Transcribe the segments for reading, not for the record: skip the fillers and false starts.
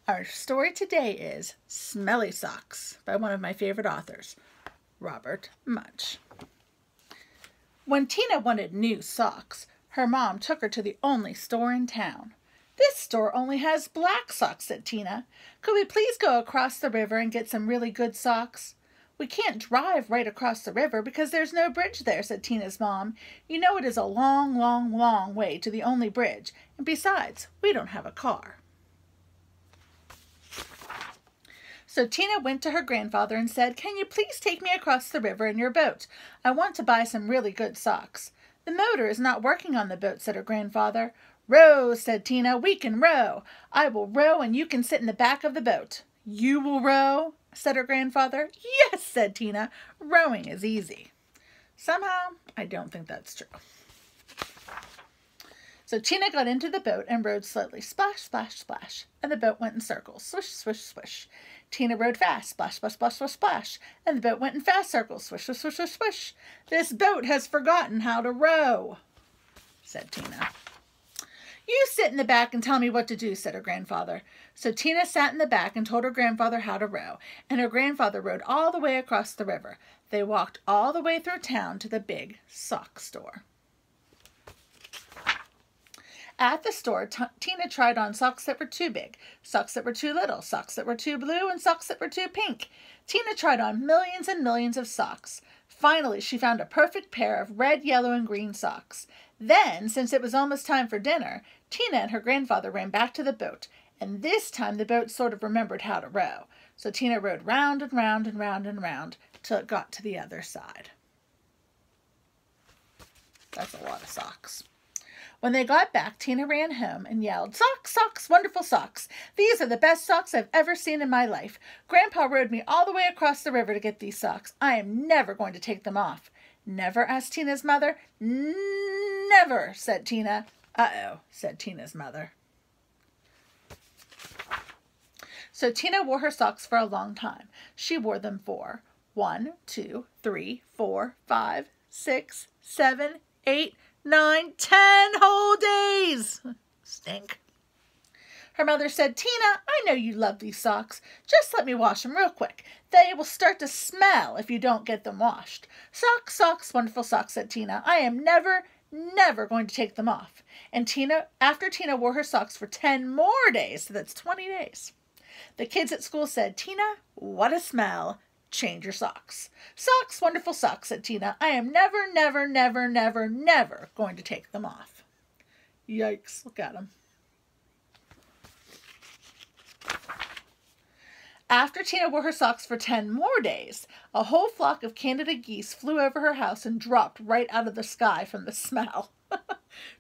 Our story today is Smelly Socks by one of my favorite authors, Robert Munsch. When Tina wanted new socks, her mom took her to the only store in town. "This store only has black socks," said Tina. "Could we please go across the river and get some really good socks?" "We can't drive right across the river because there's no bridge there," said Tina's mom. "You know it is a long, long, long way to the only bridge, and besides, we don't have a car." So Tina went to her grandfather and said, "Can you please take me across the river in your boat? I want to buy some really good socks." "The motor is not working on the boat," said her grandfather. "Row," said Tina. "We can row. I will row and you can sit in the back of the boat." "You will row?" said her grandfather. "Yes," said Tina. "Rowing is easy." Somehow, I don't think that's true. So Tina got into the boat and rowed slowly. Splash, splash, splash. And the boat went in circles. Swish, swish, swish. Tina rowed fast. Splash, splash, splash, splash, splash. And the boat went in fast circles. Swish, swish, swish, swish, swish. "This boat has forgotten how to row," said Tina. "You sit in the back and tell me what to do," said her grandfather. So Tina sat in the back and told her grandfather how to row, and her grandfather rowed all the way across the river. They walked all the way through town to the big sock store. At the store, Tina tried on socks that were too big, socks that were too little, socks that were too blue, and socks that were too pink. Tina tried on millions and millions of socks. Finally, she found a perfect pair of red, yellow, and green socks. Then, since it was almost time for dinner, Tina and her grandfather ran back to the boat, and this time the boat sort of remembered how to row. So Tina rowed round and round and round and round till it got to the other side. That's a lot of socks. When they got back, Tina ran home and yelled, "Socks, socks, wonderful socks! These are the best socks I've ever seen in my life. Grandpa rowed me all the way across the river to get these socks. I am never going to take them off." "Never?" asked Tina's mother. "Never," said Tina. "Uh-oh," said Tina's mother. So Tina wore her socks for a long time. She wore them for 1, 2, 3, 4, 5, 6, 7, 8, 9, 10 whole days. Stink. Her mother said, "Tina, I know you love these socks. Just let me wash them real quick. They will start to smell if you don't get them washed." "Socks, socks, wonderful socks," said Tina. "I am never going to take them off." And after Tina wore her socks for 10 more days, so that's 20 days, the kids at school said, "Tina, what a smell. Change your socks." "Socks, wonderful socks," said Tina. "I am never going to take them off." Yikes, look at them. After Tina wore her socks for 10 more days, a whole flock of Canada geese flew over her house and dropped right out of the sky from the smell.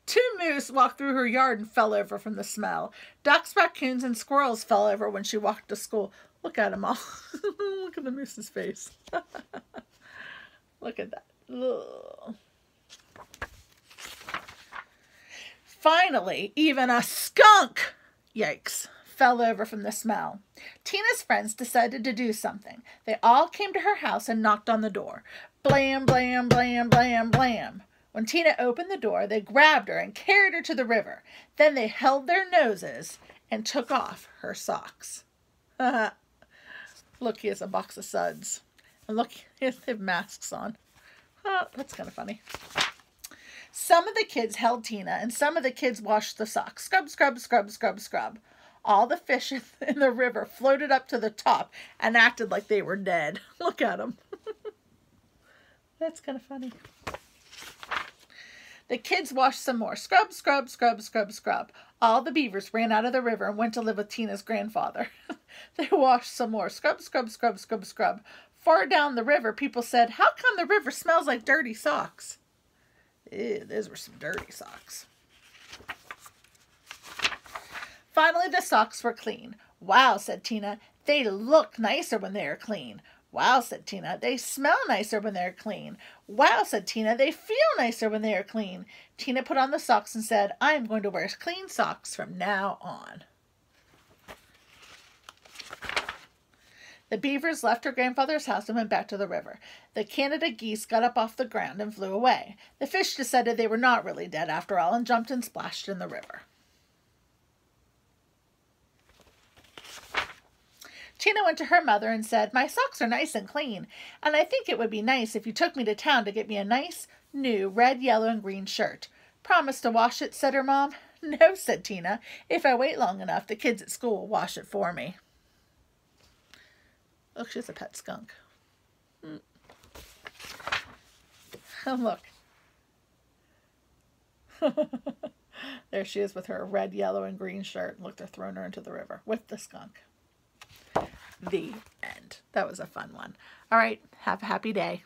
2 moose walked through her yard and fell over from the smell. Ducks, raccoons, and squirrels fell over when she walked to school. Look at them all. Look at the moose's face. Look at that. Ugh. Finally, even a skunk, yikes, fell over from the smell. Tina's friends decided to do something. They all came to her house and knocked on the door. Blam, blam, blam, blam, blam. When Tina opened the door, they grabbed her and carried her to the river. Then they held their noses and took off her socks. Look, he has a box of suds. And look, they have masks on. That's kind of funny. Some of the kids held Tina, and some of the kids washed the socks. Scrub, scrub, scrub, scrub, scrub. All the fish in the river floated up to the top and acted like they were dead. Look at them. That's kind of funny. The kids washed some more. Scrub, scrub, scrub, scrub, scrub. All the beavers ran out of the river and went to live with Tina's grandfather. They washed some more. Scrub, scrub, scrub, scrub, scrub. Far down the river, people said, "How come the river smells like dirty socks?" Ew, those were some dirty socks. Finally, the socks were clean. "Wow," said Tina. "They look nicer when they are clean." "Wow," said Tina. "They smell nicer when they're clean." "Wow," said Tina. "They feel nicer when they are clean." Tina put on the socks and said, "I am going to wear clean socks from now on." The beavers left her grandfather's house and went back to the river. The Canada geese got up off the ground and flew away. The fish decided they were not really dead after all and jumped and splashed in the river. Tina went to her mother and said, "My socks are nice and clean, and I think it would be nice if you took me to town to get me a nice, new red, yellow, and green shirt." "Promise to wash it," said her mom. "No," said Tina. "If I wait long enough, the kids at school will wash it for me." Look, she's a pet skunk. Oh, look. There she is with her red, yellow, and green shirt. Look, they're throwing her into the river with the skunk. The end. That was a fun one. All right. Have a happy day.